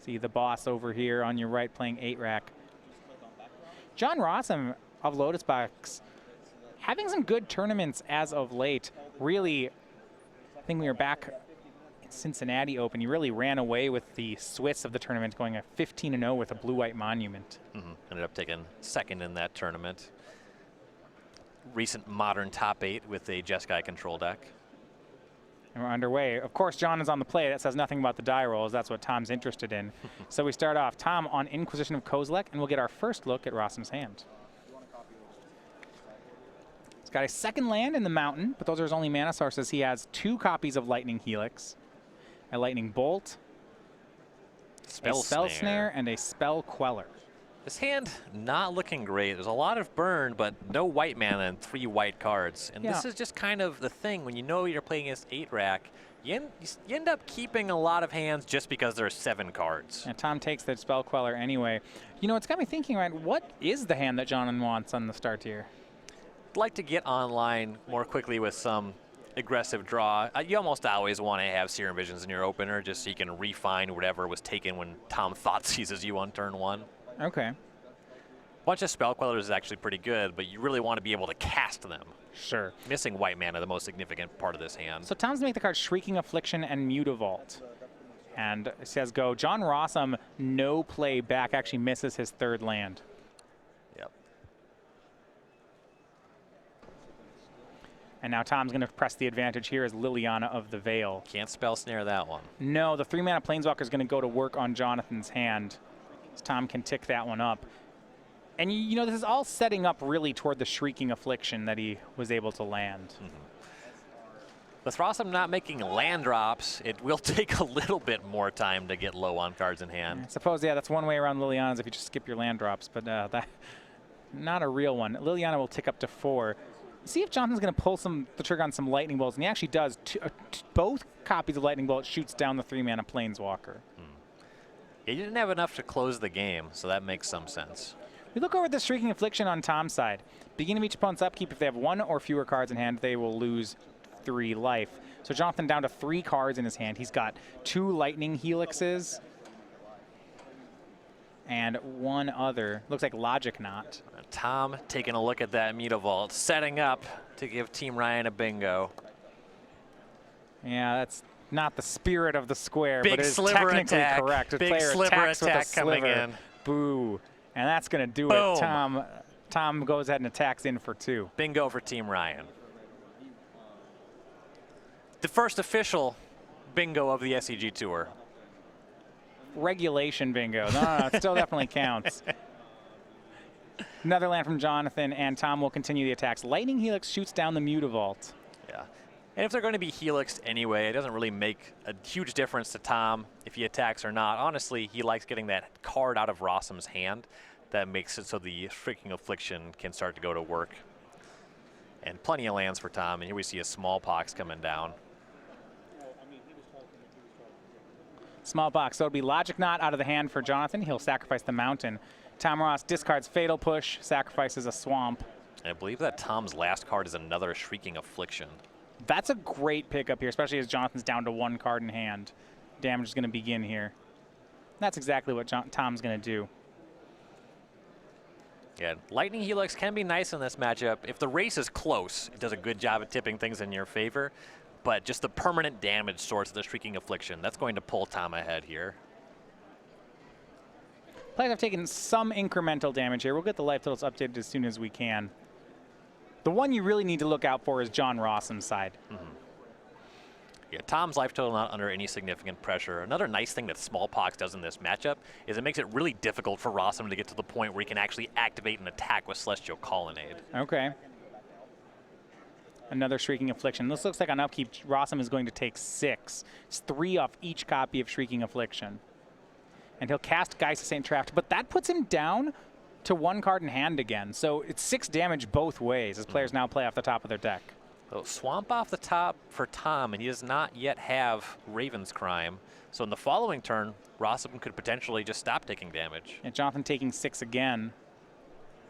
See the boss over here on your right playing 8-rack. John Rossum of Lotus Box having some good tournaments as of late. Really, I think we were back in Cincinnati Open. He really ran away with the Swiss of the tournament, going a 15-0 with a blue-white monument. Ended up taking second in that tournament. Recent modern top 8 with a Jeskai control deck. And we're underway. Of course, John is on the play. That says nothing about the die rolls. That's what Tom's interested in. So we start off. Tom on Inquisition of Kozilek, and we'll get our first look at Rossum's hand. He's got a second land in the mountain, but those are his only mana sources. He has 2 copies of Lightning Helix, a Lightning Bolt, a Spell Snare, and a Spell Queller. This hand not looking great. There's a lot of burn, but no white mana and 3 white cards. And this is just kind of the thing. When you know you're playing against 8-rack, you end up keeping a lot of hands just because there are 7 cards. And Tom takes the Spell Queller anyway. You know, it's got me thinking, right, what is the hand that John wants on the start tier? I'd like to get online more quickly with some aggressive draw. You almost always want to have Serum Visions in your opener just so you can refine whatever was taken when Tom thought seizes you on turn 1. Okay. A bunch of Spell Quellers is actually pretty good, but you really want to be able to cast them. Sure. Missing white mana, the most significant part of this hand. So Tom's going to make the cards Shrieking Affliction and Mutavault. And it says go. John Rossum, no play back, actually misses his 3rd land. Yep. And now Tom's going to press the advantage here as Liliana of the Veil. Can't Spell Snare that one. No, the 3-mana Planeswalker is going to go to work on Jonathan's hand. Tom can tick that one up. And you know, this is all setting up really toward the Shrieking Affliction that he was able to land. With Rossum not making land drops, it will take a little bit more time to get low on cards in hand. I suppose, yeah, that's one way around Liliana's if you just skip your land drops, but that not a real one. Liliana will tick up to 4. See if Jonathan's going to pull the trigger on some Lightning Bolts, and he actually does. Both copies of Lightning Bolt shoots down the 3-mana Planeswalker. Yeah, you didn't have enough to close the game, so that makes some sense. We look over the Shrieking Affliction on Tom's side. Beginning of each opponent's upkeep, if they have 1 or fewer cards in hand, they will lose 3 life. So Jonathan down to 3 cards in his hand. He's got 2 Lightning Helixes and 1 other. Looks like Logic Knot. Tom taking a look at that Mutavault, setting up to give Team Ryan a bingo. Yeah, that's not the spirit of the square, Big but it is sliver technically attack. correct. The Big player sliver attacks with a attack coming sliver. in. Boo. And that's going to do Boom. it. Tom goes ahead and attacks in for 2. Bingo for Team Ryan. The first official bingo of the SCG Tour. Regulation bingo. No, it still definitely counts. Another land from Jonathan, and Tom will continue the attacks. Lightning Helix shoots down the Mutavault. Yeah. And if they're going to be helixed anyway, it doesn't really make a huge difference to Tom if he attacks or not. Honestly, he likes getting that card out of Rossum's hand. That makes it so the Shrieking Affliction can start to go to work. And plenty of lands for Tom. And here we see a Smallpox coming down. Smallpox. So it'll be Logic Knot out of the hand for Jonathan. He'll sacrifice the Mountain. Tom Ross discards Fatal Push, sacrifices a Swamp. And I believe that Tom's last card is another Shrieking Affliction. That's a great pickup here, especially as Jonathan's down to 1 card in hand. Damage is going to begin here. That's exactly what Tom's going to do. Yeah, Lightning Helix can be nice in this matchup. If the race is close, it does a good job at tipping things in your favor. But just the permanent damage source of the Shrieking Affliction, that's going to pull Tom ahead here. Players have taken some incremental damage here. We'll get the life totals updated as soon as we can. The one you really need to look out for is John Rossum's side. Yeah, Tom's life total not under any significant pressure. Another nice thing that Smallpox does in this matchup is it makes it really difficult for Rossum to get to the point where he can actually activate an attack with Celestial Colonnade. Okay. Another Shrieking Affliction. This looks like on upkeep, Rossum is going to take 6. It's 3 off each copy of Shrieking Affliction. And he'll cast Geist of St. Trapped, but that puts him down to 1 card in hand again. So it's 6 damage both ways as players now play off the top of their deck. So Swamp off the top for Tom, and he does not yet have Raven's Crime. So in the following turn, Rossum could potentially just stop taking damage. And Jonathan taking 6 again.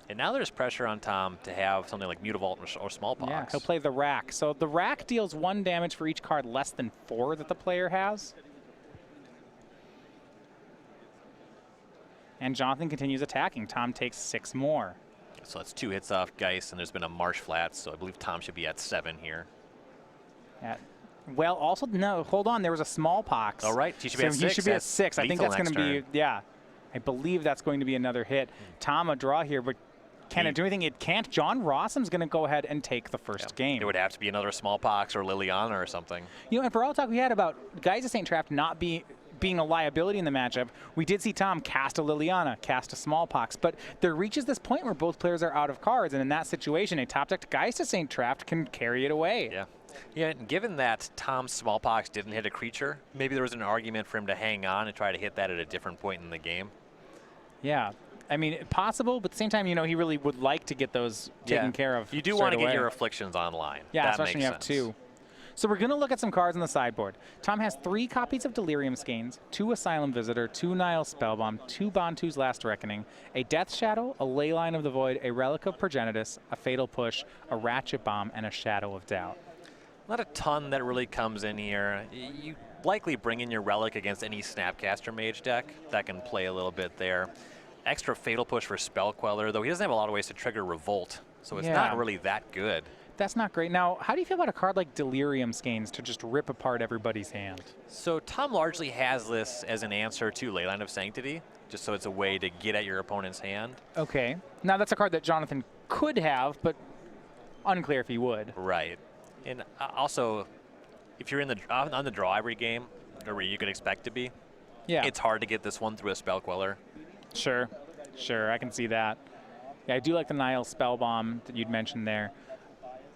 And now there's pressure on Tom to have something like Mutavault or Smallpox. Yeah, he'll play the Rack. So the Rack deals 1 damage for each card less than 4 that the player has. And Jonathan continues attacking. Tom takes 6 more. So that's 2 hits off Geist, and there's been a Marsh Flats, so I believe Tom should be at 7 here. Well, also, no, hold on. There was a smallpox. All right, he should be at 6. He should be at 6. I think that's going to be, yeah. I believe that's going to be another hit. Tom, a draw here, but can it do anything? It can't. John Rossum's going to go ahead and take the first game. It would have to be another smallpox or Liliana or something. You know, and for all the talk we had about Guys of St. Trapped not being a liability in the matchup, we did see Tom cast a Liliana, cast a Smallpox, but there reaches this point where both players are out of cards, and in that situation, a top-decked Geist of St. Trapped can carry it away. Yeah. Yeah, and given that Tom's Smallpox didn't hit a creature, maybe there was an argument for him to hang on and try to hit that at a different point in the game. Yeah. I mean, possible, but at the same time, you know, he really would like to get those taken care of. You do want to get your afflictions online. Yeah, that especially when you have sense. 2. So we're going to look at some cards on the sideboard. Tom has 3 copies of Delirium Skeins, 2 Asylum Visitor, 2 Nile Spellbomb, 2 Bantu's Last Reckoning, a Death Shadow, a Leyline of the Void, a Relic of Progenitus, a Fatal Push, a Ratchet Bomb, and a Shadow of Doubt. Not a ton that really comes in here. You likely bring in your Relic against any Snapcaster Mage deck. That can play a little bit there. Extra Fatal Push for Spell Queller, though he doesn't have a lot of ways to trigger Revolt, so it's not really that good. That's not great. Now, how do you feel about a card like Delirium Skeins to just rip apart everybody's hand? So Tom largely has this as an answer to Leyline of Sanctity, just so it's a way to get at your opponent's hand. Okay. Now, that's a card that Jonathan could have, but unclear if he would. Right. And also, if you're in the on the draw every game, or where you could expect to be, it's hard to get this one through a Spell Queller. Sure. Sure, I can see that. Yeah, I do like the Nile Spellbomb that you'd mentioned there.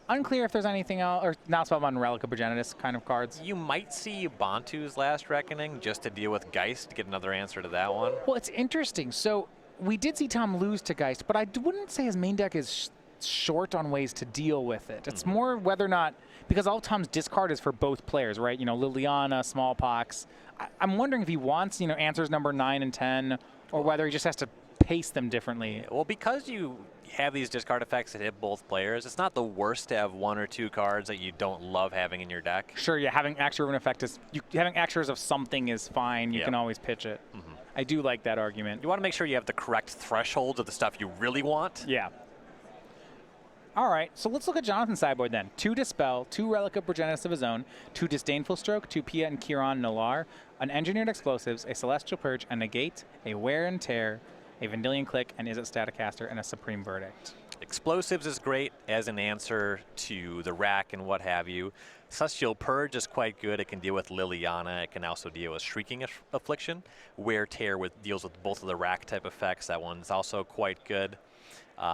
Unclear if there's anything else, or Nile Spellbomb and Relic of Progenitus kind of cards. You might see Bantu's Last Reckoning just to deal with Geist to get another answer to that one. Well, it's interesting. So we did see Tom lose to Geist, but I wouldn't say his main deck is short on ways to deal with it. It's more whether or not, because all Tom's discard is for both players, right? You know, Liliana, Smallpox. I'm wondering if he wants, you know, answers number 9 and 10, or whether he just has to pace them differently. Well, because you have these discard effects that hit both players, it's not the worst to have 1 or 2 cards that you don't love having in your deck. Sure, yeah, having Axure of an effect is, having Axures of something is fine. You can always pitch it. I do like that argument. You want to make sure you have the correct thresholds of the stuff you really want. Yeah. All right, so let's look at Jonathan's sideboard then. 2 Dispel, 2 Relic of Progenitus of his own, 2 Disdainful Stroke, 2 Pia and Kiran Nalar, an Engineered Explosives, a Celestial Purge, a Negate, a Wear and Tear, a Vendilion Click, and Is It Staticaster, and a Supreme Verdict. Explosives is great as an answer to the rack and what have you. Celestial Purge is quite good. It can deal with Liliana. It can also deal with Shrieking Affliction. Wear Tear deals with both of the rack type effects. That one's also quite good.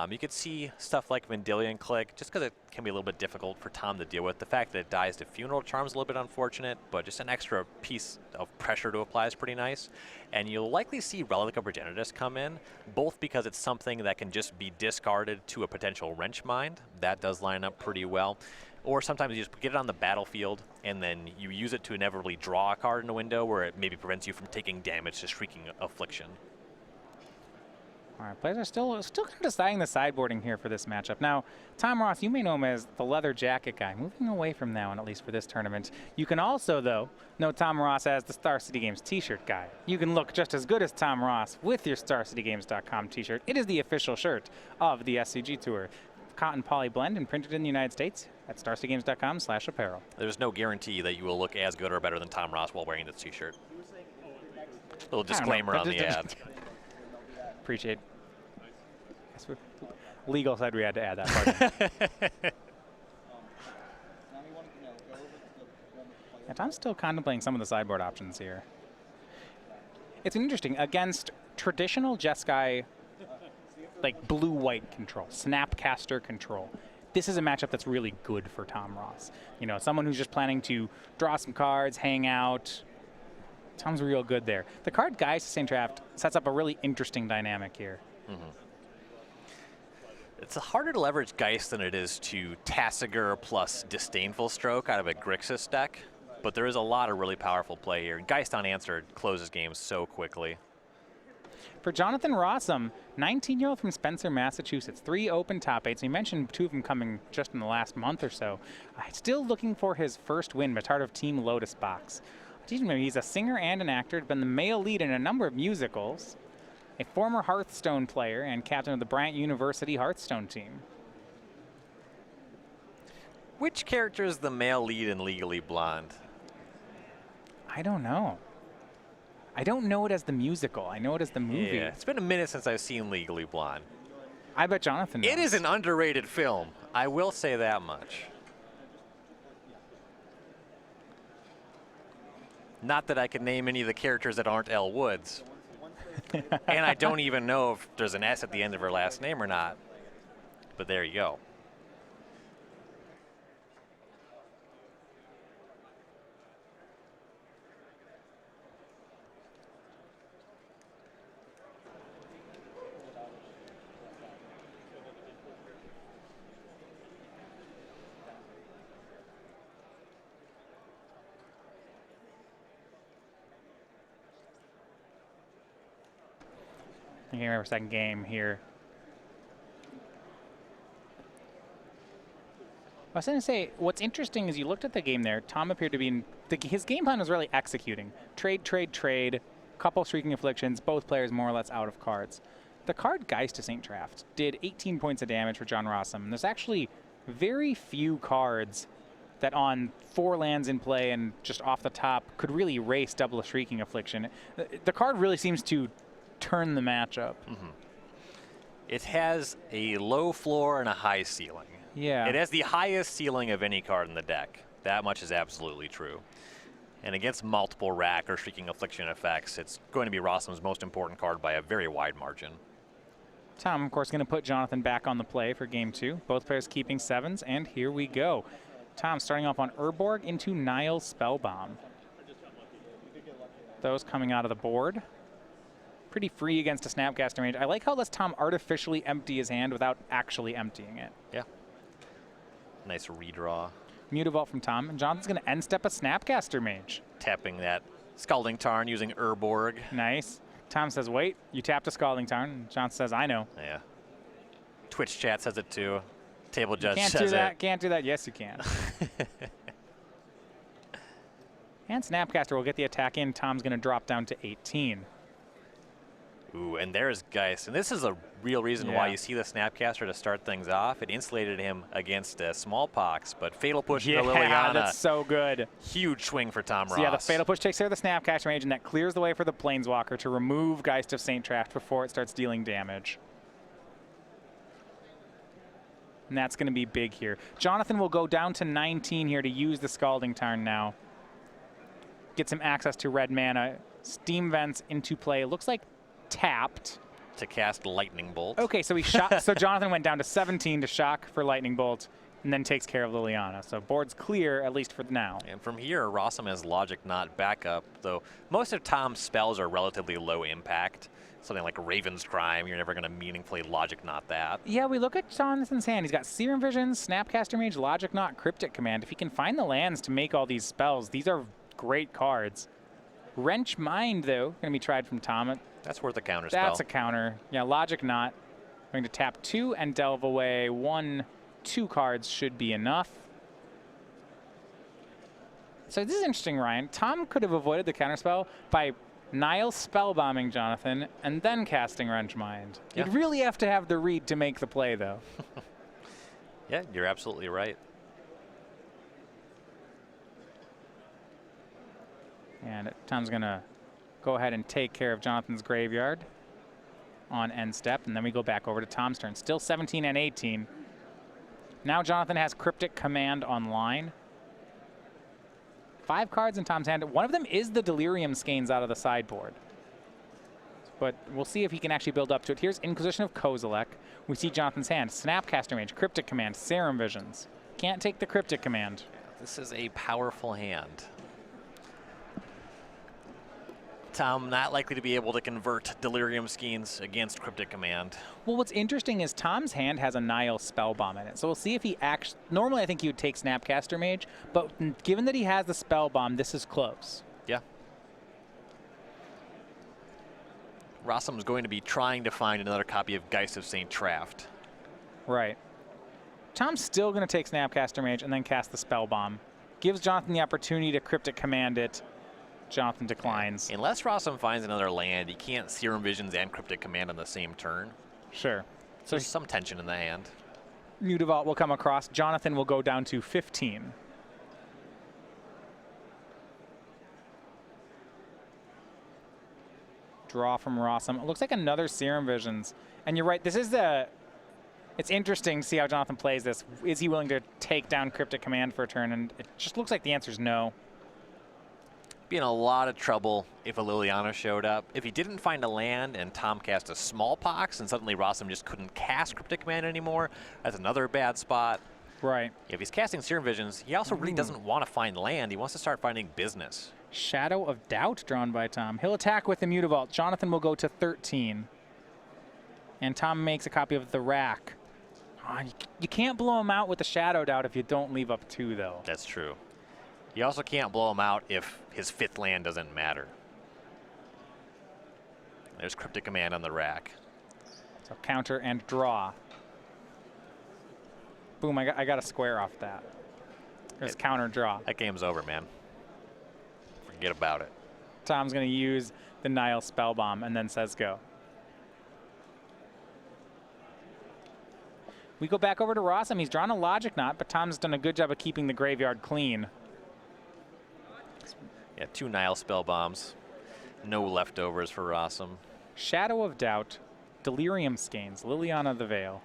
You could see stuff like Vendilion Click, just because it can be a little bit difficult for Tom to deal with. The fact that it dies to Funeral Charm is a little bit unfortunate, but just an extra piece of pressure to apply is pretty nice. And you'll likely see Relic of Progenitus come in, both because it's something that can just be discarded to a potential Wrench Mind. That does line up pretty well. Or sometimes you just get it on the battlefield, and then you use it to inevitably draw a card in a window where it maybe prevents you from taking damage to Shrieking Affliction. All right, players are still kind of deciding the sideboarding here for this matchup. Now, Tom Ross, you may know him as the leather jacket guy, moving away from that one, at least for this tournament. You can also, though, know Tom Ross as the Star City Games t-shirt guy. You can look just as good as Tom Ross with your StarCityGames.com t-shirt. It is the official shirt of the SCG Tour. Cotton poly blend and printed in the United States at StarCityGames.com/apparel. There's no guarantee that you will look as good or better than Tom Ross while wearing this t-shirt. Little disclaimer on the ad. Appreciate. Legal said we had to add that part. And I'm still contemplating some of the sideboard options here. It's interesting. Against traditional Jeskai, like blue-white control, Snapcaster control, this is a matchup that's really good for Tom Ross. You know, someone who's just planning to draw some cards, hang out. Tom's real good there. The card Guys to St. Trapped sets up a really interesting dynamic here. It's harder to leverage Geist than it is to Tassiger plus Disdainful Stroke out of a Grixis deck, but there is a lot of really powerful play here. Geist unanswered closes games so quickly. For Jonathan Rossum, 19-year-old from Spencer, Massachusetts, 3 open top 8s. We mentioned 2 of them coming just in the last month or so. Still looking for his first win, but part of Team Lotus Box. He's a singer and an actor, been the male lead in a number of musicals. a former Hearthstone player and captain of the Bryant University Hearthstone team. Which character is the male lead in Legally Blonde? I don't know. I don't know it as the musical. I know it as the movie. Yeah, it's been a minute since I've seen Legally Blonde. I bet Jonathan knows. It is an underrated film. I will say that much. Not that I can name any of the characters that aren't Elle Woods. And I don't even know if there's an S at the end of her last name or not. But there you go. Thinking of our second game here. I was going to say, what's interesting is you looked at the game there. Tom appeared to be in his game plan was really executing. Trade, trade, trade. Couple Shrieking Afflictions. Both players more or less out of cards. The card Geist of St. Traft did 18 points of damage for John Rossum. There's actually very few cards that on 4 lands in play and just off the top could really erase Double Shrieking Affliction. The card really seems to turn the matchup. Mm-hmm. It has a low floor and a high ceiling. Yeah. It has the highest ceiling of any card in the deck. That much is absolutely true. And against multiple Rack or Shrieking Affliction effects, it's going to be Rossum's most important card by a very wide margin. Tom, of course, going to put Jonathan back on the play for game 2. Both players keeping 7s, and here we go. Tom starting off on Urborg into Nile Spellbomb. Those coming out of the board. Pretty free against a Snapcaster Mage. I like how it lets Tom artificially empty his hand without actually emptying it. Yeah. Nice redraw. Mutavault from Tom, and Jonathan's going to end step a Snapcaster Mage. Tapping that Scalding Tarn using Urborg. Nice. Tom says, wait, you tapped a Scalding Tarn. And Jonathan says, I know. Yeah. Twitch chat says it too. Table Judge Can't says do that. it. Can't do that. Yes, you can. And Snapcaster will get the attack in. Tom's going to drop down to 18. Ooh, and there's Geist. And this is a real reason why you see the Snapcaster to start things off. It insulated him against Smallpox, but Fatal Push into Liliana. Yeah, that's so good. Huge swing for Tom Ross. So yeah, the Fatal Push takes care of the Snapcaster Mage, and that clears the way for the Planeswalker to remove Geist of St. Traft before it starts dealing damage. And that's going to be big here. Jonathan will go down to 19 here to use the Scalding Tarn now. Gets him access to red mana. Steam Vents into play. Looks like tapped to cast Lightning Bolt. Okay, so he shot. So Jonathan went down to 17 to shock for Lightning Bolt, and then takes care of Liliana. So board's clear, at least for now. And from here, Rossum has Logic Knot backup, though most of Tom's spells are relatively low impact. Something like Raven's Crime, you're never going to meaningfully Logic Knot that. Yeah, we look at Jonathan's hand. He's got Serum Vision, Snapcaster Mage, Logic Knot, Cryptic Command. If he can find the lands to make all these spells, these are great cards. Wrench Mind, though, going to be tried from Tom. That's worth a counter spell. That's a counter. Yeah, Logic Knot. Going to tap 2 and delve away 1, 2 cards should be enough. So this is interesting, Ryan. Tom could have avoided the counterspell by Nile Spellbombing Jonathan and then casting Wrench Mind. Yeah. You'd really have to have the read to make the play, though. Yeah, you're absolutely right. And Tom's going to go ahead and take care of Jonathan's graveyard on end step, and then we go back over to Tom's turn. Still 17 and 18. Now Jonathan has Cryptic Command online. 5 cards in Tom's hand. One of them is the Delirium Skeins out of the sideboard. But we'll see if he can actually build up to it. Here's Inquisition of Kozilek. We see Jonathan's hand. Snapcaster Mage, Cryptic Command, Serum Visions. Can't take the Cryptic Command. This is a powerful hand. Tom not likely to be able to convert Delirium Skeins against Cryptic Command. Well, what's interesting is Tom's hand has a Nile Spellbomb in it. So we'll see if he actually... Normally, I think he would take Snapcaster Mage, but given that he has the Spellbomb, this is close. Yeah. Rossum's going to be trying to find another copy of Geist of St. Traft. Right. Tom's still going to take Snapcaster Mage and then cast the Spellbomb. Gives Jonathan the opportunity to Cryptic Command it. Jonathan declines. Unless Rossum finds another land, he can't Serum Visions and Cryptic Command on the same turn. Sure. So there's some tension in the hand. Mutavault will come across. Jonathan will go down to 15. Draw from Rossum. It looks like another Serum Visions. And you're right, this is the... It's interesting to see how Jonathan plays this. Is he willing to take down Cryptic Command for a turn? And it just looks like the answer is no. Be in a lot of trouble if a Liliana showed up. If he didn't find a land and Tom cast a Smallpox and suddenly Rossum just couldn't cast Cryptic Command anymore, that's another bad spot. Right. If he's casting Serum Visions, he also really doesn't want to find land. He wants to start finding business. Shadow of Doubt drawn by Tom. He'll attack with the Mutavault. Jonathan will go to 13. And Tom makes a copy of the Rack. Oh, you can't blow him out with the Shadow of Doubt if you don't leave up 2, though. That's true. You also can't blow him out if his 5th land doesn't matter. There's Cryptic Command on the Rack. So counter and draw. Boom, I got a square off that. There's counter draw. That game's over, man. Forget about it. Tom's going to use the Nile Spellbomb and then says go. We go back over to Rossum. He's drawn a Logic Knot, but Tom's done a good job of keeping the graveyard clean. Yeah, 2 Nile Spellbombs. No leftovers for Rossum. Shadow of Doubt, Delirium Skeins, Liliana the Veil.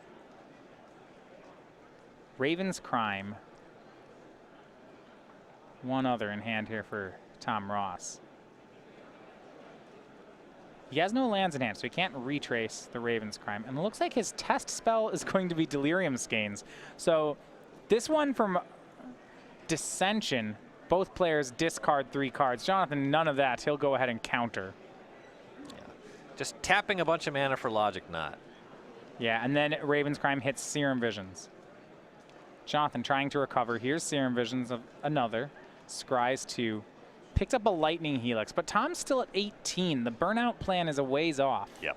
Raven's Crime. One other in hand here for Tom Ross. He has no lands in hand, so he can't retrace the Raven's Crime. And it looks like his test spell is going to be Delirium Skeins. So this one from Dissension, both players discard 3 cards. Jonathan, none of that. He'll go ahead and counter. Yeah. Just tapping a bunch of mana for Logic Knot. Yeah, and then Raven's Crime hits Serum Visions. Jonathan trying to recover. Here's Serum Visions of another. Scries 2. Picked up a Lightning Helix, but Tom's still at 18. The burnout plan is a ways off. Yep.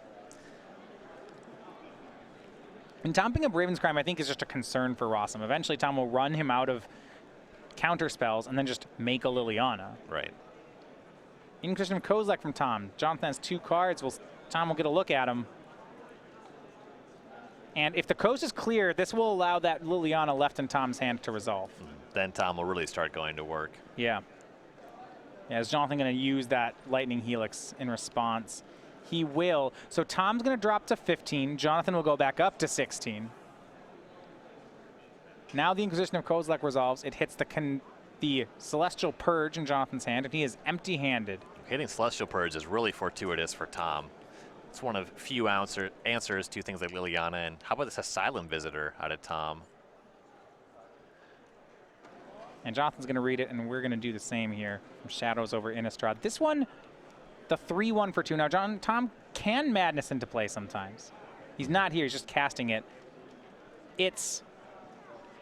And Tom picking up Raven's Crime, I think, is just a concern for Rossum. Eventually, Tom will run him out of counter spells and then just make a Liliana. Right. Inquisition of Kozilek from Tom. Jonathan has 2 cards. Well, Tom will get a look at him. And if the coast is clear, this will allow that Liliana left in Tom's hand to resolve. Then Tom will really start going to work. Yeah. Yeah, is Jonathan going to use that Lightning Helix in response? He will. So Tom's going to drop to 15. Jonathan will go back up to 16. Now the Inquisition of Kozilek resolves. It hits the Celestial Purge in Jonathan's hand, and he is empty-handed. Hitting Celestial Purge is really fortuitous for Tom. It's one of few answers to things like Liliana. And how about this Asylum Visitor out of Tom? And Jonathan's going to read it, and we're going to do the same here from Shadows over Innistrad. This one, the 3-1 for 2. Now, Tom can Madness into play sometimes. He's not here. He's just casting it. It's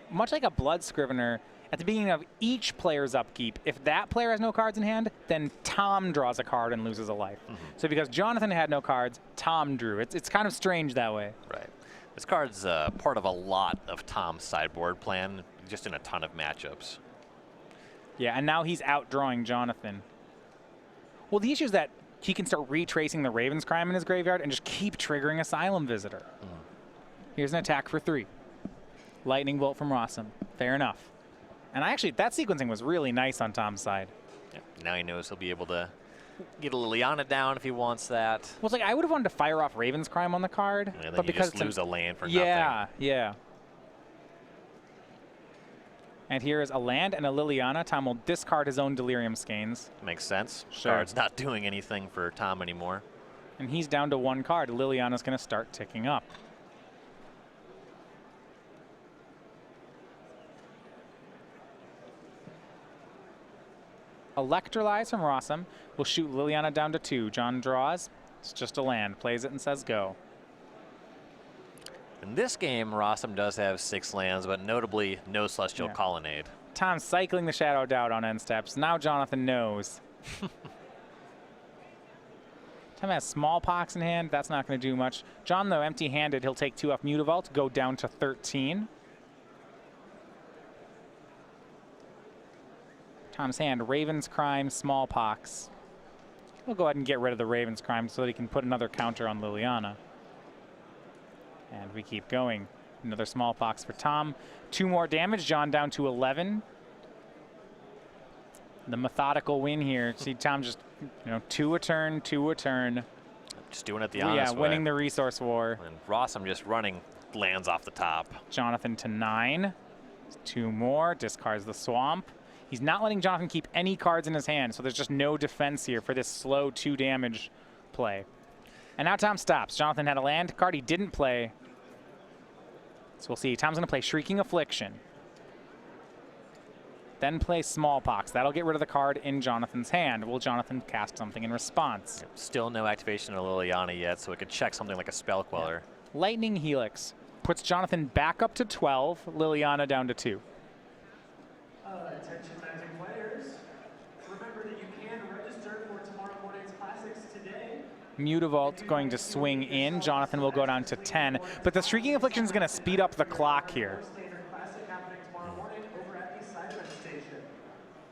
much like a Blood Scrivener. At the beginning of each player's upkeep, if that player has no cards in hand, then Tom draws a card and loses a life. So because Jonathan had no cards, Tom drew. It's kind of strange that way. Right. This card's part of a lot of Tom's sideboard plan, just in a ton of matchups. Yeah, and now he's outdrawing Jonathan. Well, the issue is that he can start retracing the Raven's Crime in his graveyard and just keep triggering Asylum Visitor. Here's an attack for 3. Lightning Bolt from Rossum. Fair enough. And actually, that sequencing was really nice on Tom's side. Yeah, now he knows he'll be able to get a Liliana down if he wants that. Well, it's like I would have wanted to fire off Raven's Crime on the card. And then but you because just lose a land for yeah, nothing. Yeah. And here is a land and a Liliana. Tom will discard his own Delirium Skeins. Makes sense. Sure. Card's not doing anything for Tom anymore. And he's down to 1 card. Liliana's going to start ticking up. Electrolyze from Rossum will shoot Liliana down to 2. John draws. It's just a land. Plays it and says go. In this game, Rossum does have 6 lands, but notably no Celestial Colonnade. Tom's cycling the Shadow of Doubt on end steps. Now Jonathan knows. Tom has Smallpox in hand. That's not going to do much. John, though, empty-handed. He'll take 2 off Mutavault, go down to 13. Tom's hand, Raven's Crime, Smallpox. We'll go ahead and get rid of the Raven's Crime so that he can put another counter on Liliana. And we keep going. Another Smallpox for Tom. 2 more damage. John down to 11. The methodical win here. See Tom just, 2 a turn, 2 a turn. Just doing it the honest way. Winning the resource war. And Rossum just running, lands off the top. Jonathan to 9. 2 more. Discards the Swamp. He's not letting Jonathan keep any cards in his hand, so there's just no defense here for this slow 2 damage play. And now Tom stops. Jonathan had a land card he didn't play. So we'll see. Tom's going to play Shrieking Affliction. Then play Smallpox. That'll get rid of the card in Jonathan's hand. Will Jonathan cast something in response? Still no activation of Liliana yet, so it could check something like a Spell Queller. Yeah. Lightning Helix puts Jonathan back up to 12, Liliana down to 2. Attention Magic players. Remember that you can register for tomorrow morning's classics today. Mutavault going to swing in. Jonathan will go down to 10. But the Shrieking Affliction is going to speed up the clock here.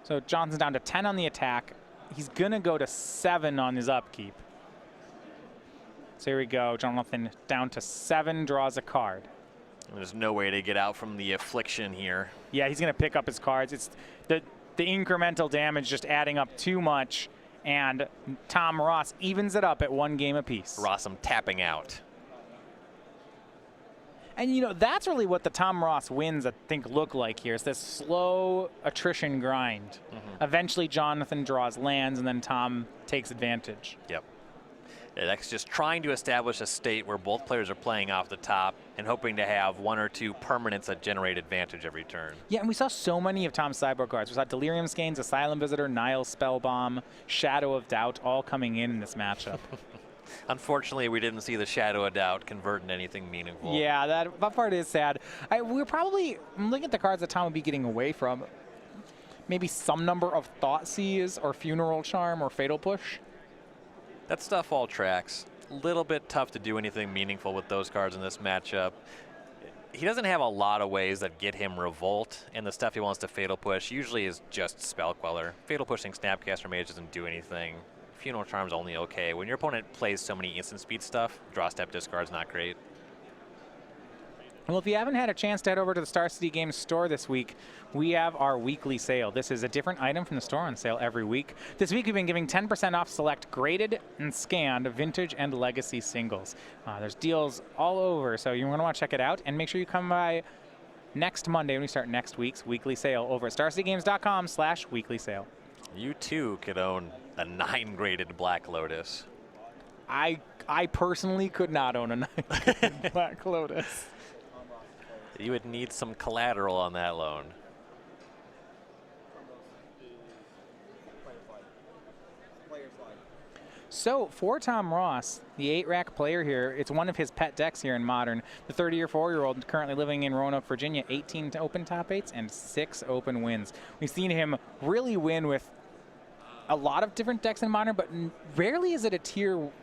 So Jonathan's down to 10 on the attack. He's going to go to 7 on his upkeep. So here we go. Jonathan down to 7, draws a card. There's no way to get out from the Affliction here. Yeah, he's going to pick up his cards. It's the incremental damage just adding up too much. And Tom Ross evens it up at 1 game apiece. Rossum tapping out. And, that's really what the Tom Ross wins, I think, look like here. It's this slow attrition grind. Eventually, Jonathan draws lands, and then Tom takes advantage. Yep. That's just trying to establish a state where both players are playing off the top and hoping to have 1 or 2 permanents that generate advantage every turn. Yeah, and we saw so many of Tom's sideboard cards. We saw Delirium Skeins, Asylum Visitor, Nile's Spellbomb, Shadow of Doubt, all coming in this matchup. Unfortunately, we didn't see the Shadow of Doubt convert into anything meaningful. Yeah, that part is sad. I'm looking at the cards that Tom would be getting away from. Maybe some number of Thoughtseize or Funeral Charm or Fatal Push. That stuff all tracks. A little bit tough to do anything meaningful with those cards in this matchup. He doesn't have a lot of ways that get him Revolt, and the stuff he wants to Fatal Push usually is just Spell Queller. Fatal Pushing Snapcaster Mage doesn't do anything. Funeral Charm's only okay. When your opponent plays so many instant speed stuff, draw step discard's not great. Well, if you haven't had a chance to head over to the Star City Games store this week, we have our weekly sale. This is a different item from the store on sale every week. This week we've been giving 10% off select graded and scanned vintage and legacy singles. There's deals all over, so you're going to want to check it out. And make sure you come by next Monday when we start next week's weekly sale over at starcitygames.com/weekly sale. You too could own a 9-graded Black Lotus. I personally could not own a 9-graded Black Lotus. You would need some collateral on that loan. So for Tom Ross, the 8-rack player here, it's one of his pet decks here in Modern. The 34-year-old currently living in Roanoke, Virginia, 18 open top 8s and 6 open wins. We've seen him really win with a lot of different decks in Modern, but rarely is it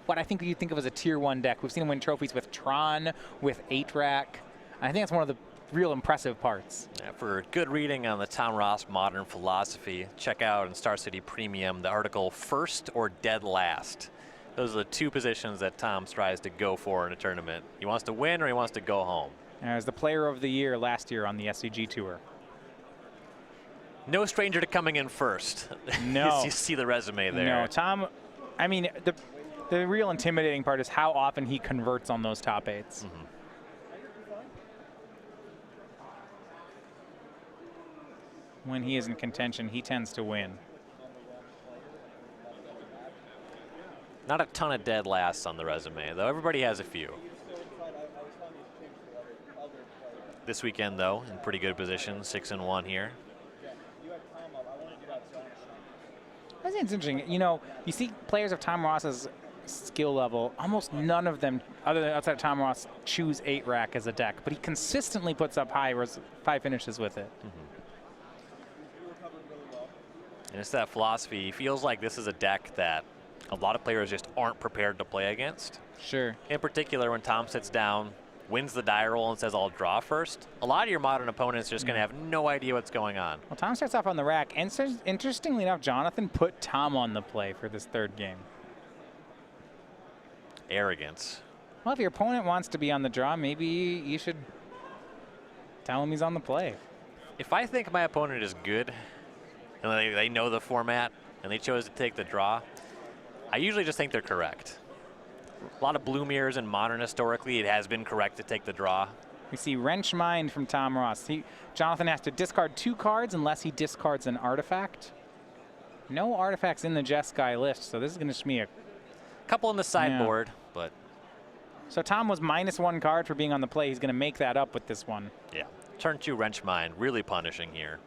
what I think you think of as a tier 1 deck. We've seen him win trophies with Tron, with 8-rack. I think that's one of the real impressive parts. Yeah, for good reading on the Tom Ross Modern philosophy, check out in Star City Premium the article First or Dead Last. Those are the 2 positions that Tom tries to go for in a tournament. He wants to win or he wants to go home. As the player of the year last year on the SCG Tour. No stranger to coming in first. No. You see the resume there. No, Tom, I mean, the real intimidating part is how often he converts on those top 8s. When he is in contention, he tends to win. Not a ton of dead lasts on the resume, though. Everybody has a few. This weekend, though, in pretty good position, 6-1 here. I think it's interesting. You see players of Tom Ross's skill level, almost none of them, outside of Tom Ross, choose 8-rack as a deck, but he consistently puts up high finishes with it. And it's that philosophy. He feels like this is a deck that a lot of players just aren't prepared to play against. Sure. In particular, when Tom sits down, wins the die roll and says, I'll draw first, a lot of your Modern opponents are just going to have no idea what's going on. Well, Tom starts off on the rack, and interestingly enough, Jonathan put Tom on the play for this 3rd game. arrogance. Well, if your opponent wants to be on the draw, maybe you should tell him he's on the play. If I think my opponent is good, and they know the format, and they chose to take the draw, I usually just think they're correct. A lot of blue mirrors in Modern historically, it has been correct to take the draw. We see Wrench Mind from Tom Ross. Jonathan has to discard 2 cards unless he discards an artifact. No artifacts in the Jeskai list, so this is going to be a Couple in the sideboard, but... So Tom was -1 card for being on the play. He's going to make that up with this one. Yeah. Turn 2 Wrench Mind, really punishing here.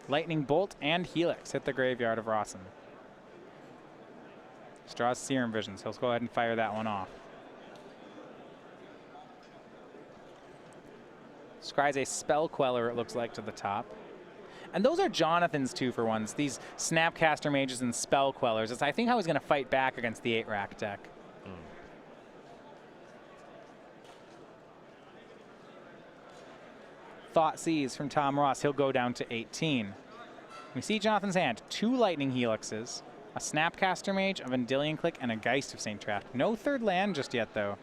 Lightning Bolt and Helix hit the graveyard of Rossum. Just draws Serum Visions. He'll go ahead and fire that one off. Scries a Spell Queller, it looks like, to the top. And those are Jonathan's 2-for-1s, these Snapcaster Mages and Spell Quellers. It's, I think, how he's going to fight back against the 8-rack deck. Thoughtseize from Tom Ross. He'll go down to 18. We see Jonathan's hand. 2 Lightning Helixes, a Snapcaster Mage, a Vendilion Click, and a Geist of St. Traft. No 3rd land just yet, though.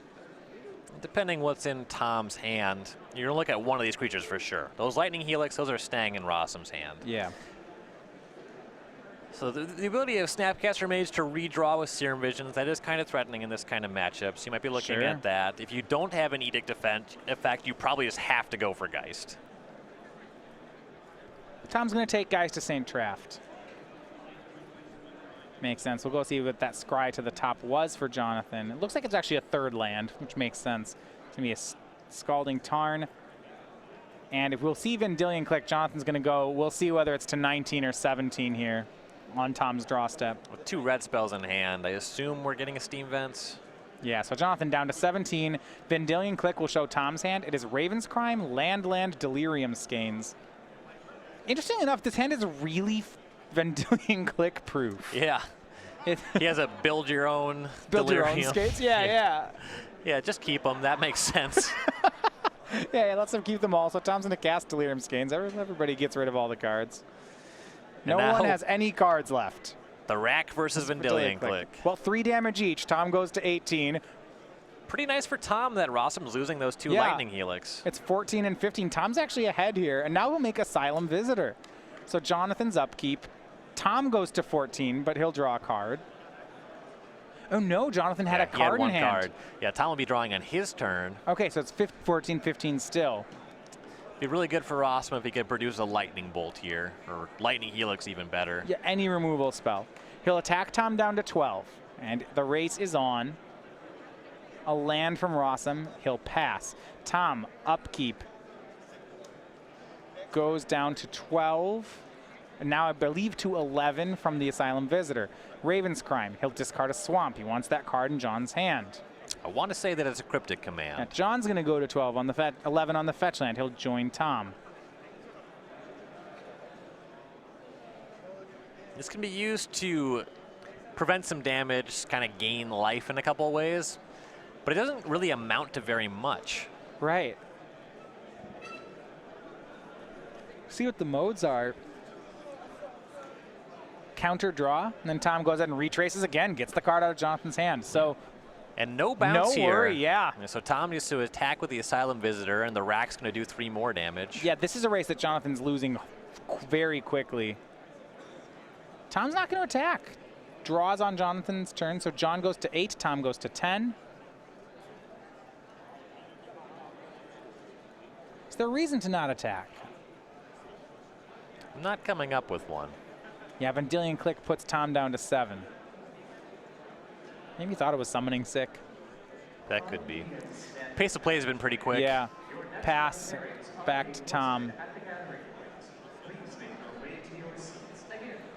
Depending what's in Tom's hand, you're going to look at one of these creatures for sure. Those Lightning Helix, those are staying in Rossum's hand. Yeah. So the ability of Snapcaster Mage to redraw with Serum Visions, that is kind of threatening in this kind of matchup. So you might be looking at that. If you don't have an Edict effect, you probably just have to go for Geist. Tom's going to take Geist to St. Traft. Makes sense. We'll go see what that scry to the top was for Jonathan. It looks like it's actually a 3rd land, which makes sense. It's going to be a Scalding Tarn. And if we'll see Vendilion Click, Jonathan's going to go. We'll see whether it's to 19 or 17 here on Tom's draw step. With 2 red spells in hand, I assume we're getting a Steam Vents. Yeah, so Jonathan down to 17. Vendilion Click will show Tom's hand. It is Raven's Crime, Land, Delirium Skeins. Interesting enough, this hand is really Vendilion Click proof. Yeah. He has a build your own skates? Yeah. Yeah, just keep them. That makes sense. Yeah, let's him keep them all. So Tom's going to cast Delirium Skeins. Everybody gets rid of all the cards. No one has any cards left. The rack versus Vendilion Click. Well, 3 damage each. Tom goes to 18. Pretty nice for Tom that Rossum's losing those 2 Lightning Helix. It's 14 and 15. Tom's actually ahead here, and now we'll make Asylum Visitor. So Jonathan's upkeep. Tom goes to 14, but he'll draw a card. Oh no, Jonathan had a card in hand. Card. Yeah, Tom will be drawing on his turn. Okay, so it's 14, 15 still. Be really good for Rossum if he could produce a Lightning Bolt here, or Lightning Helix even better. Yeah, any removal spell. He'll attack Tom down to 12, and the race is on. A land from Rossum, he'll pass. Tom, upkeep, goes down to 12, and now I believe to 11 from the Asylum Visitor. Raven's Crime, he'll discard a Swamp. He wants that card in John's hand. I want to say that it's a Cryptic Command. Now, John's going to go to 12 on the 11 on the fetch land. He'll join Tom. This can be used to prevent some damage, kind of gain life in a couple of ways, but it doesn't really amount to very much. Right. See what the modes are. Counter draw, and then Tom goes ahead and retraces again, gets the card out of Jonathan's hand. So, and no bounce here. No worry, yeah. So Tom needs to attack with the Asylum Visitor, and the rack's going to do 3 more damage. Yeah, this is a race that Jonathan's losing very quickly. Tom's not going to attack. Draws on Jonathan's turn, so John goes to 8, Tom goes to 10. Is there a reason to not attack? I'm not coming up with one. Yeah, Vendilion Click puts Tom down to 7. Maybe he thought it was summoning sick. That could be. Pace of play has been pretty quick. Yeah. Pass back to Tom.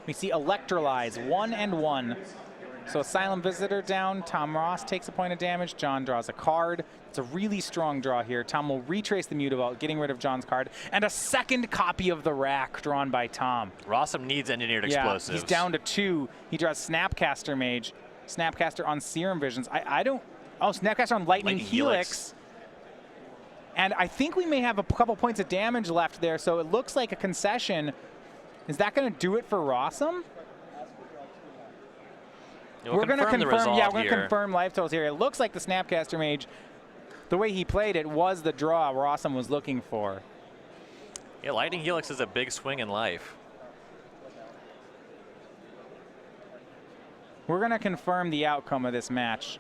We see Electrolyze, 1 and 1. So Asylum Visitor down. Tom Ross takes a point of damage. John draws a card. It's a really strong draw here. Tom will retrace the Mutavault, getting rid of John's card. And a second copy of the rack drawn by Tom. Rossum needs Engineered Explosives. He's down to 2. He draws Snapcaster Mage. Snapcaster on Serum Visions. I don't... Oh, Snapcaster on Lightning Helix. And I think we may have a couple points of damage left there, so it looks like a concession. Is that going to do it for Rossum? We'll going to confirm the confirm. result Yeah, we're going to here. confirm life totals here. It looks like the Snapcaster Mage, the way he played it, was the draw Rossum was looking for. Yeah, Lightning Helix is a big swing in life. We're going to confirm the outcome of this match.